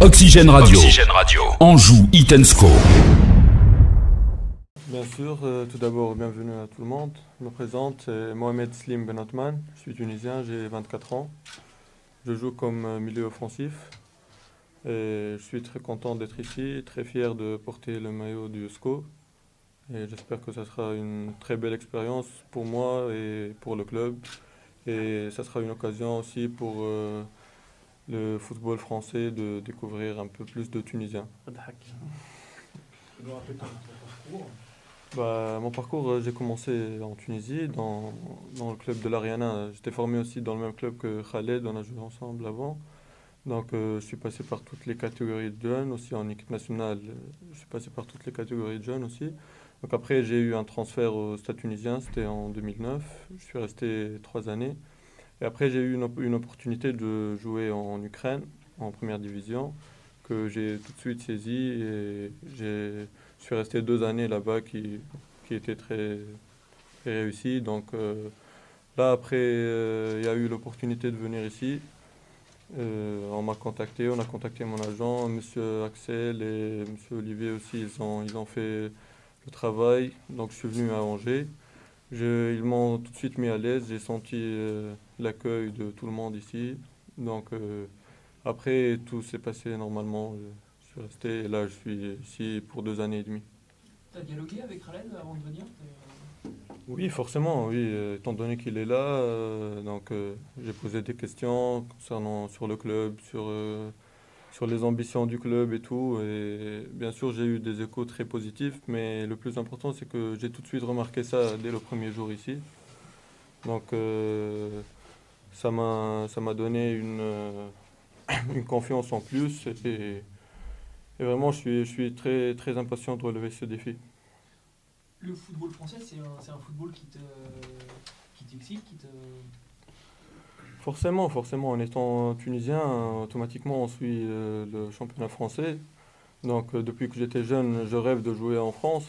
Oxygène Radio. Anjou Hit & Score. Bien sûr, tout d'abord, bienvenue à tout le monde. Je me présente, c'est Mohamed Slim Ben Othman. Je suis tunisien, j'ai 24 ans. Je joue comme milieu offensif. Et je suis très content d'être ici, très fier de porter le maillot du SCO. Et j'espère que ça sera une très belle expérience pour moi et pour le club. Et ça sera une occasion aussi pour le football français de découvrir un peu plus de Tunisiens. Mon parcours, j'ai commencé en Tunisie, dans le club de l'Ariana. J'étais formé aussi dans le même club que Khaled, on a joué ensemble avant. Donc je suis passé par toutes les catégories de jeunes, aussi en équipe nationale, je suis passé par toutes les catégories de jeunes aussi. Donc après j'ai eu un transfert au Stade tunisien, c'était en 2009, je suis resté 3 années. Et après j'ai eu une opportunité de jouer en Ukraine, en première division, que j'ai tout de suite saisie et je suis resté 2 années là-bas qui étaient très, très réussies. Donc là après il y a eu l'opportunité de venir ici. On on a contacté mon agent, Monsieur Axel et Monsieur Olivier aussi, ils ont fait le travail. Donc je suis venu à Angers. Ils m'ont tout de suite mis à l'aise, j'ai senti l'accueil de tout le monde ici. Donc après tout s'est passé normalement. Je suis resté et là je suis ici pour 2 années et demie. Tu as dialogué avec Khaled avant de venir? Oui, forcément, oui. Étant donné qu'il est là, j'ai posé des questions concernant sur le club, sur les ambitions du club et tout. Et bien sûr, j'ai eu des échos très positifs, mais le plus important, c'est que j'ai tout de suite remarqué ça dès le premier jour ici. Donc, ça m'a donné une confiance en plus et vraiment, je suis très, très impatient de relever ce défi. Le football français, c'est un football qui t'excite, Forcément, en étant tunisien, automatiquement on suit le championnat français. Donc depuis que j'étais jeune, je rêve de jouer en France.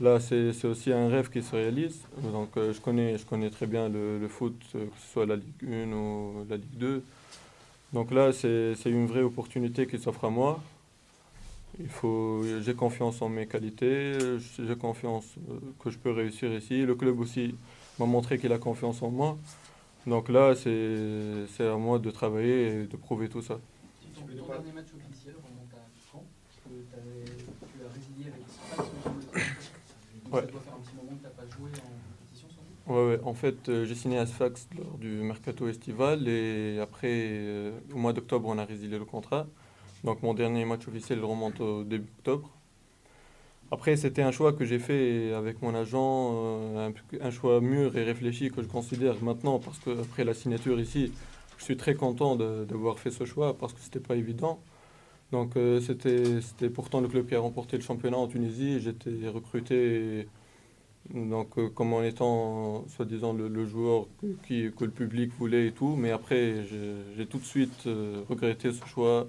Là, c'est aussi un rêve qui se réalise. Donc je connais très bien le foot, que ce soit la Ligue 1 ou la Ligue 2. Donc là, c'est une vraie opportunité qui s'offre à moi. J'ai confiance en mes qualités, j'ai confiance que je peux réussir ici. Le club aussi m'a montré qu'il a confiance en moi. Donc là, c'est à moi de travailler et de prouver tout ça. ton dernier match officiel remonte à quand? Parce que tu as résilié avec Sfax, donc Ouais. ça doit faire un petit moment que tu n'as pas joué en compétition sans doute. Ouais. En fait, j'ai signé à Sfax lors du mercato estival et après, au mois d'octobre, on a résilié le contrat. Donc mon dernier match officiel remonte au début octobre. Après, c'était un choix que j'ai fait avec mon agent, un choix mûr et réfléchi que je considère maintenant parce qu'après la signature ici, je suis très content d'avoir fait ce choix parce que c'était pas évident. Donc c'était pourtant le club qui a remporté le championnat en Tunisie. J'étais recruté comme en étant soi-disant le joueur que le public voulait et tout. Mais après, j'ai tout de suite regretté ce choix.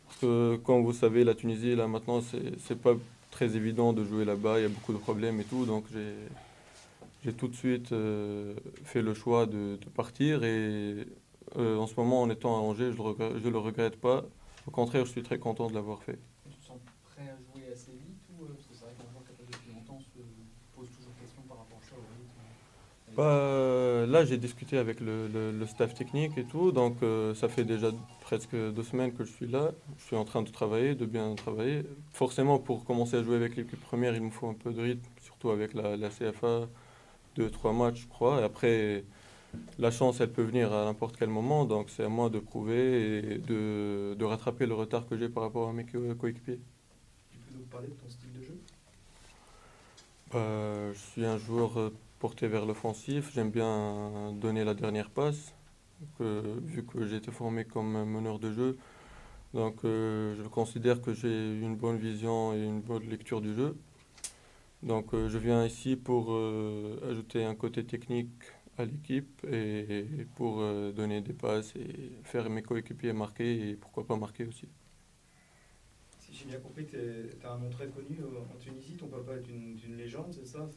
Parce que, comme vous savez, la Tunisie, là, maintenant, c'est pas très évident de jouer là-bas. Il y a beaucoup de problèmes et tout. Donc, j'ai tout de suite fait le choix de partir. Et en ce moment, en étant à Angers, je le regrette pas. Au contraire, je suis très content de l'avoir fait. Tu te sens prêt à jouer assez vite parce que c'est vrai qu'un joueur qui n'a pas depuis longtemps se pose toujours question par rapport à ça au rythme. Là, j'ai discuté avec le staff technique et tout. Donc, ça fait déjà presque 2 semaines que je suis là. Je suis en train de travailler, de bien travailler. Forcément, pour commencer à jouer avec l'équipe première, il me faut un peu de rythme, surtout avec la CFA. 2, 3 matchs, je crois. Et après, la chance, elle peut venir à n'importe quel moment. Donc, c'est à moi de prouver et de rattraper le retard que j'ai par rapport à mes coéquipiers. Tu peux nous parler de ton style de jeu? Je suis un joueur porté vers l'offensif. J'aime bien donner la dernière passe, vu que j'ai été formé comme un meneur de jeu. Donc, je considère que j'ai une bonne vision et une bonne lecture du jeu. Donc, je viens ici pour ajouter un côté technique à l'équipe et pour donner des passes et faire mes coéquipiers marquer et pourquoi pas marquer aussi. Si j'ai bien compris, tu as un nom très connu en Tunisie. Ton papa est une légende, c'est ça?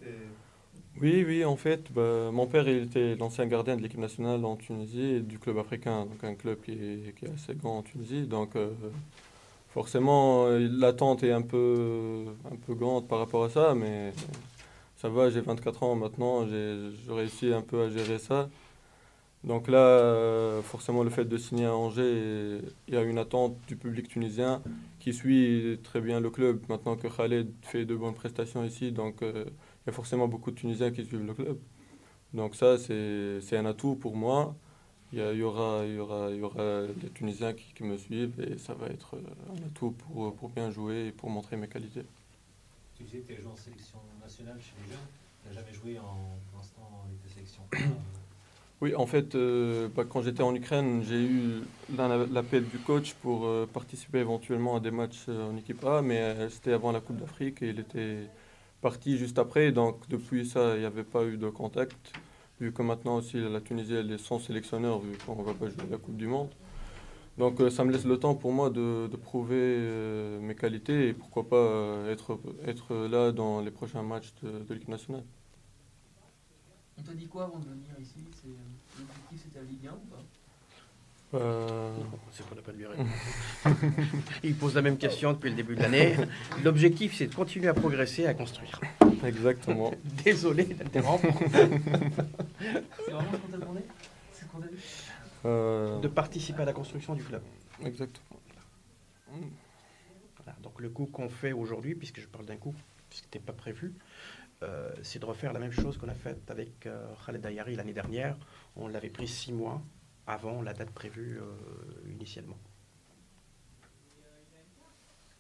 Oui, en fait, mon père il était l'ancien gardien de l'équipe nationale en Tunisie et du club africain, donc un club qui est assez grand en Tunisie. Donc forcément, l'attente est un peu grande par rapport à ça, mais ça va, j'ai 24 ans maintenant, je réussis un peu à gérer ça. Donc là, forcément, le fait de signer à Angers, il y a une attente du public tunisien qui suit très bien le club. Maintenant que Khaled fait de bonnes prestations ici, donc il y a forcément beaucoup de Tunisiens qui suivent le club. Donc ça, c'est un atout pour moi. Il y aura des Tunisiens qui me suivent et ça va être un atout pour bien jouer et pour montrer mes qualités. Tu disais que tu as joué en sélection nationale chez les jeunes. Tu n'as jamais joué pour l'instant avec des sélections. Oui, en fait, quand j'étais en Ukraine, j'ai eu l'appel du coach pour participer éventuellement à des matchs en équipe A, mais c'était avant la Coupe d'Afrique et il était parti juste après. Donc depuis ça, il n'y avait pas eu de contact, vu que maintenant aussi la Tunisie elle est sans sélectionneur, vu qu'on ne va pas jouer la Coupe du Monde. Donc ça me laisse le temps pour moi de prouver mes qualités et pourquoi pas être là dans les prochains matchs de l'équipe nationale. On t'a dit quoi avant de venir ici? L'objectif c'était la Ligue 1 ou pas? C'est qu'on n'a pas de lui répondre. Il pose la même question depuis le début de l'année. L'objectif, c'est de continuer à progresser, à construire. Exactement. Désolé d'interrompre. C'est vraiment ce qu'on t'a demandé? C'est ce qu'on t'a dit? De participer à la construction du club. Exactement. Voilà, donc le coup qu'on fait aujourd'hui, puisque je parle d'un coup, puisque c'était pas prévu, c'est de refaire la même chose qu'on a faite avec Khaled Ayari l'année dernière. On l'avait pris 6 mois avant la date prévue initialement.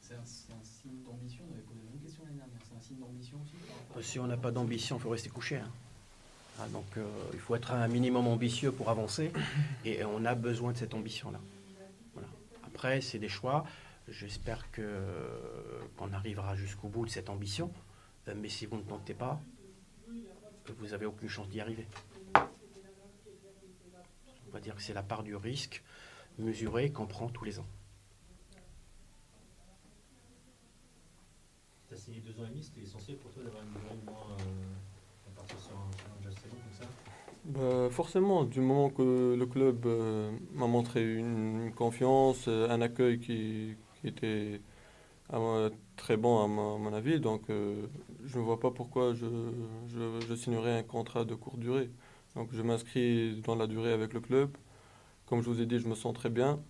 C'est un signe d'ambition. On avait posé la même question l'année dernière. C'est un signe d'ambition aussi par rapport à... Si on n'a pas d'ambition, il faut rester couché. Hein. Ah, donc il faut être un minimum ambitieux pour avancer et on a besoin de cette ambition-là. Voilà. Après, c'est des choix. J'espère qu'on arrivera jusqu'au bout de cette ambition. Mais si vous ne tentez pas, vous n'avez aucune chance d'y arriver. On va dire que c'est la part du risque mesuré qu'on prend tous les ans. Tu as signé 2 ans et demi, c'était essentiel pour toi d'avoir une durée au moins à partir sur un match saison comme ça? Forcément, du moment que le club m'a montré une confiance, un accueil qui était très bon à mon avis, donc je ne vois pas pourquoi je signerais un contrat de courte durée. Donc je m'inscris dans la durée avec le club. Comme je vous ai dit, je me sens très bien.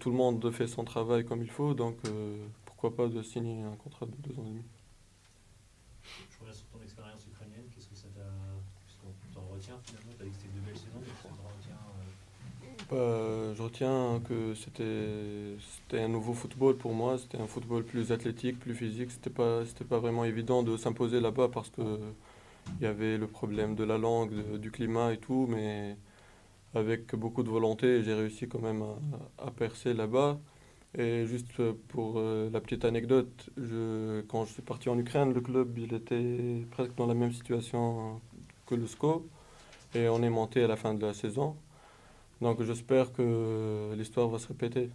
Tout le monde fait son travail comme il faut, donc pourquoi pas de signer un contrat de 2 ans et demi. Je reviens sur ton expérience ukrainienne, qu'est-ce que ça t'a... Qu'est-ce qu'on t'en retient finalement? Tu as dit que c'était 2 belles saisons, mais qu'est-ce que t'en retiens Je retiens que c'était un nouveau football pour moi, c'était un football plus athlétique, plus physique. C'était pas vraiment évident de s'imposer là-bas parce que il y avait le problème de la langue, du climat et tout, mais avec beaucoup de volonté, j'ai réussi quand même à percer là-bas. Et juste pour la petite anecdote, quand je suis parti en Ukraine, le club il était presque dans la même situation que le SCO et on est monté à la fin de la saison. Donc j'espère que l'histoire va se répéter.